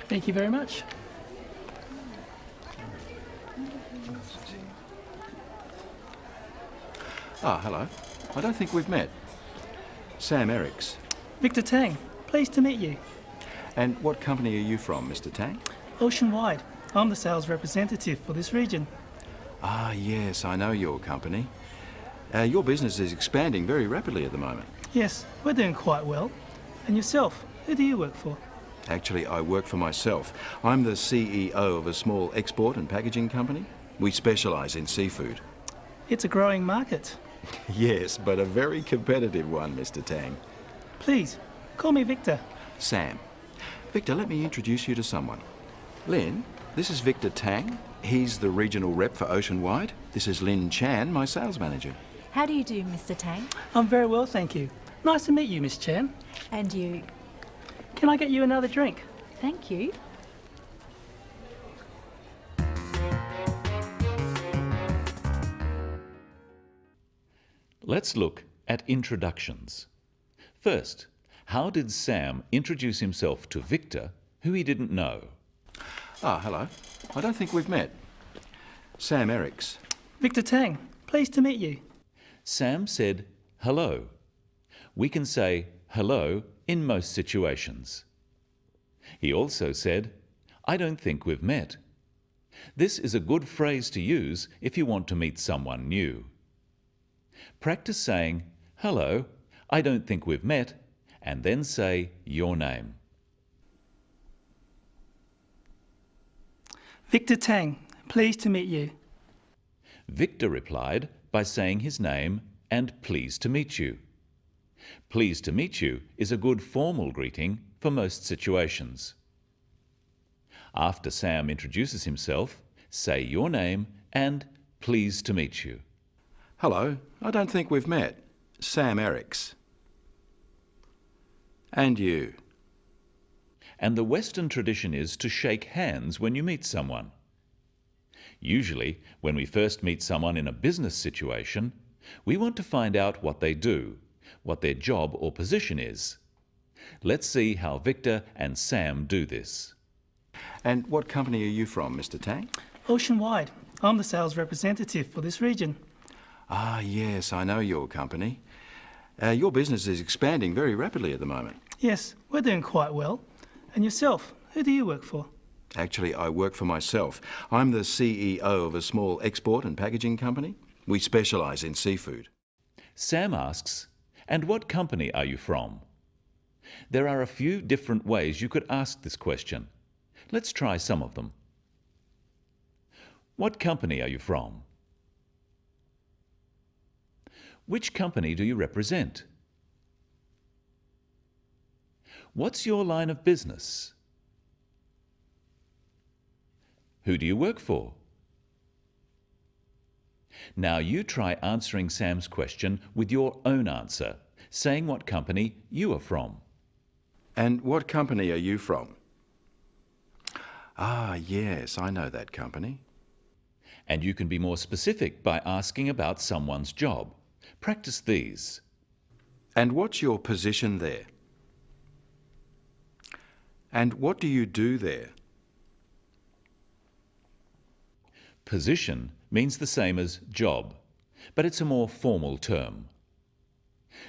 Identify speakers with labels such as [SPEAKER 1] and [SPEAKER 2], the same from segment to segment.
[SPEAKER 1] Thank you very much.
[SPEAKER 2] Ah, hello. I don't think we've met. Sam Ericks.
[SPEAKER 1] Victor Tang, pleased to meet you.
[SPEAKER 2] And what company are you from, Mr. Tang?
[SPEAKER 1] Ocean-wide. I'm the sales representative for this region.
[SPEAKER 2] Ah, yes, I know your company. Your business is expanding very rapidly at the moment.
[SPEAKER 1] Yes, we're doing quite well. And yourself, who do you work for?
[SPEAKER 2] Actually, I work for myself. I'm the CEO of a small export and packaging company. We specialise in seafood.
[SPEAKER 1] It's a growing market.
[SPEAKER 2] Yes, but a very competitive one, Mr. Tang.
[SPEAKER 1] Please, call me Victor.
[SPEAKER 2] Sam. Victor, let me introduce you to someone. Lynn, this is Victor Tang. He's the regional rep for Ocean-wide. This is Lynn Chan, my sales manager.
[SPEAKER 3] How do you do, Mr. Tang?
[SPEAKER 1] I'm very well, thank you. Nice to meet you, Miss Chan.
[SPEAKER 3] And you?
[SPEAKER 1] Can I get you another drink?
[SPEAKER 3] Thank you.
[SPEAKER 4] Let's look at introductions. First, how did Sam introduce himself to Victor, who he didn't know?
[SPEAKER 2] Ah, hello. I don't think we've met. Sam Ericks.
[SPEAKER 1] Victor Tang, pleased to meet you.
[SPEAKER 4] Sam said, hello. We can say hello in most situations. He also said, I don't think we've met. This is a good phrase to use if you want to meet someone new. Practice saying, hello, I don't think we've met, and then say your name.
[SPEAKER 1] Victor Tang, pleased to meet you.
[SPEAKER 4] Victor replied by saying his name and pleased to meet you. Pleased to meet you is a good formal greeting for most situations. After Sam introduces himself, say your name and pleased to meet you.
[SPEAKER 2] Hello. I don't think we've met. Sam Ericks. And you?
[SPEAKER 4] And the Western tradition is to shake hands when you meet someone. Usually, when we first meet someone in a business situation, we want to find out what they do, what their job or position is. Let's see how Victor and Sam do this.
[SPEAKER 2] And what company are you from, Mr. Tang?
[SPEAKER 1] Ocean-wide. I'm the sales representative for this region.
[SPEAKER 2] Ah, yes, I know your company. Your business is expanding very rapidly at the moment.
[SPEAKER 1] Yes, we're doing quite well. And yourself, who do you work for?
[SPEAKER 2] Actually, I work for myself. I'm the CEO of a small export and packaging company. We specialise in seafood.
[SPEAKER 4] Sam asks, and what company are you from? There are a few different ways you could ask this question. Let's try some of them. What company are you from? Which company do you represent? What's your line of business? Who do you work for? Now you try answering Sam's question with your own answer, saying what company you are from.
[SPEAKER 2] And what company are you from? Ah, yes, I know that company.
[SPEAKER 4] And you can be more specific by asking about someone's job. Practice these.
[SPEAKER 2] And what's your position there? And what do you do there?
[SPEAKER 4] Position means the same as job, but it's a more formal term.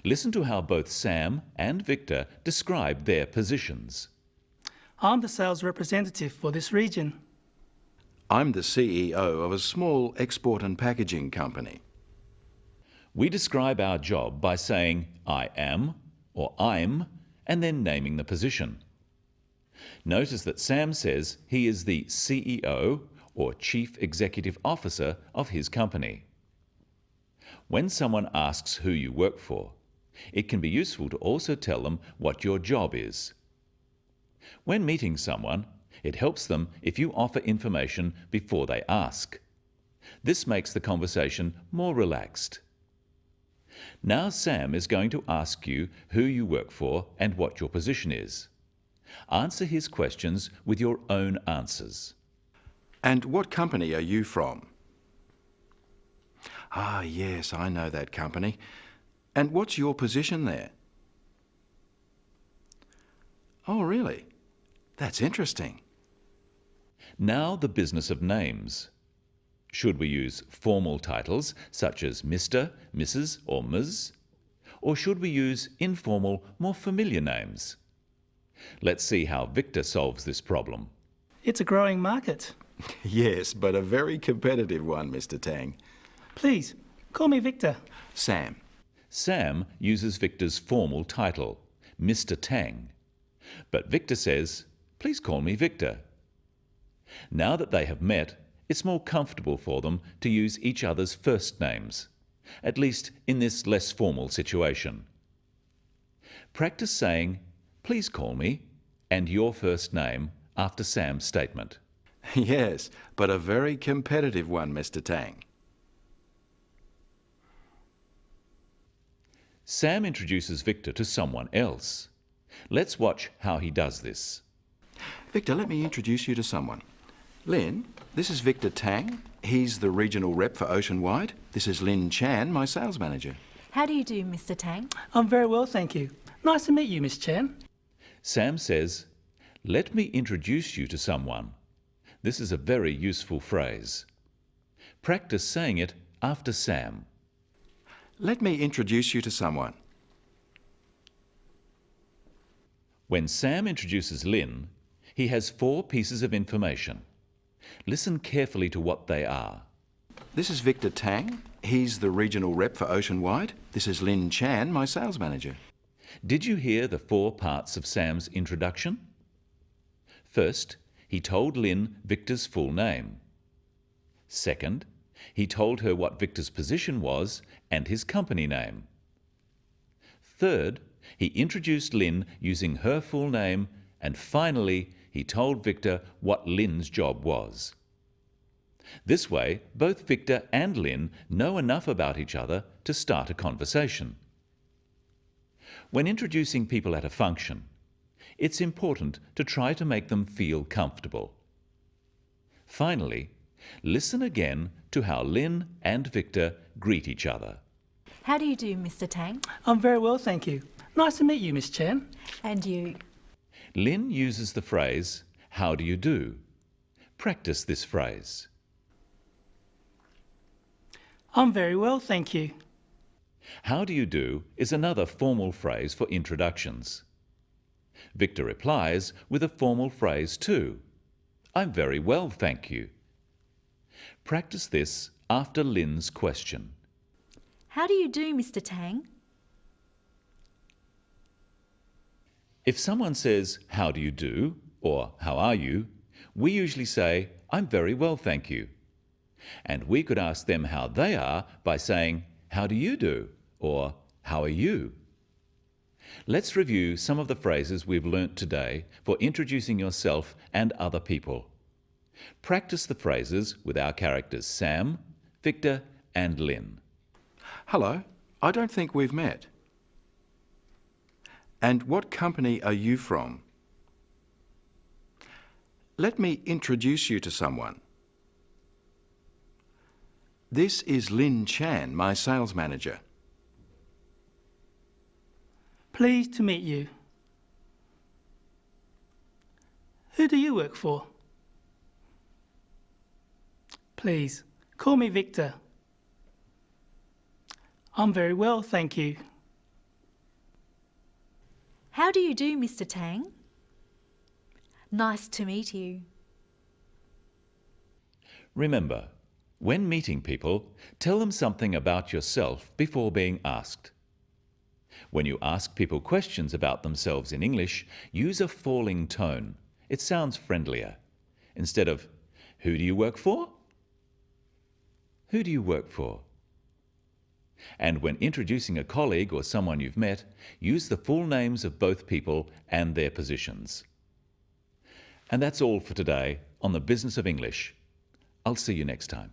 [SPEAKER 4] Listen to how both Sam and Victor describe their positions.
[SPEAKER 1] I'm the sales representative for this region.
[SPEAKER 2] I'm the CEO of a small export and packaging company.
[SPEAKER 4] We describe our job by saying I am or I'm and then naming the position. Notice that Sam says he is the CEO or Chief Executive Officer of his company. When someone asks who you work for, it can be useful to also tell them what your job is. When meeting someone, it helps them if you offer information before they ask. This makes the conversation more relaxed. Now Sam is going to ask you who you work for and what your position is. Answer his questions with your own answers.
[SPEAKER 2] And what company are you from? Ah, yes, I know that company. And what's your position there? Oh, really? That's interesting.
[SPEAKER 4] Now the business of names. Should we use formal titles such as Mr., Mrs. or Ms? Or should we use informal, more familiar names? Let's see how Victor solves this problem.
[SPEAKER 1] It's a growing market.
[SPEAKER 2] Yes, but a very competitive one, Mr. Tang.
[SPEAKER 1] Please, call me Victor.
[SPEAKER 2] Sam.
[SPEAKER 4] Sam uses Victor's formal title, Mr. Tang. But Victor says, please call me Victor. Now that they have met, it's more comfortable for them to use each other's first names, at least in this less formal situation. Practice saying, please call me, and your first name after Sam's statement.
[SPEAKER 2] Yes, but a very competitive one, Mr. Tang.
[SPEAKER 4] Sam introduces Victor to someone else. Let's watch how he does this.
[SPEAKER 2] Victor, let me introduce you to someone. Lin, this is Victor Tang. He's the regional rep for Ocean-wide. This is Lin Chan, my sales manager.
[SPEAKER 3] How do you do, Mr. Tang?
[SPEAKER 1] I'm very well, thank you. Nice to meet you, Miss Chan.
[SPEAKER 4] Sam says, let me introduce you to someone. This is a very useful phrase. Practice saying it after Sam.
[SPEAKER 2] Let me introduce you to someone.
[SPEAKER 4] When Sam introduces Lin, he has 4 pieces of information. Listen carefully to what they are.
[SPEAKER 2] This is Victor Tang. He's the regional rep for Ocean-wide. This is Lin Chan, my sales manager.
[SPEAKER 4] Did you hear the 4 parts of Sam's introduction? First, he told Lin Victor's full name. Second, he told her what Victor's position was and his company name. Third, he introduced Lin using her full name, and finally, he told Victor what Lin's job was. This way, both Victor and Lin know enough about each other to start a conversation. When introducing people at a function, it's important to try to make them feel comfortable. Finally, listen again to how Lin and Victor greet each other.
[SPEAKER 3] How do you do, Mr. Tang?
[SPEAKER 1] I'm very well, thank you. Nice to meet you, Miss Chan.
[SPEAKER 3] And you?
[SPEAKER 4] Lin uses the phrase, how do you do? Practice this phrase.
[SPEAKER 1] I'm very well, thank you.
[SPEAKER 4] How do you do is another formal phrase for introductions. Victor replies with a formal phrase too. I'm very well, thank you. Practice this after Lin's question.
[SPEAKER 3] How do you do, Mr. Tang?
[SPEAKER 4] If someone says, how do you do, or how are you, we usually say, I'm very well, thank you. And we could ask them how they are by saying, how do you do, or how are you? Let's review some of the phrases we've learnt today for introducing yourself and other people. Practice the phrases with our characters Sam, Victor, and Lin.
[SPEAKER 2] Hello, I don't think we've met. And what company are you from? Let me introduce you to someone. This is Lin Chan, my sales manager.
[SPEAKER 1] Pleased to meet you. Who do you work for? Please, call me Victor. I'm very well, thank you.
[SPEAKER 3] How do you do, Mr. Tang? Nice to meet you.
[SPEAKER 4] Remember, when meeting people, tell them something about yourself before being asked. When you ask people questions about themselves in English, use a falling tone. It sounds friendlier. Instead of, who do you work for? Who do you work for? And when introducing a colleague or someone you've met, use the full names of both people and their positions. And that's all for today on the Business of English. I'll see you next time.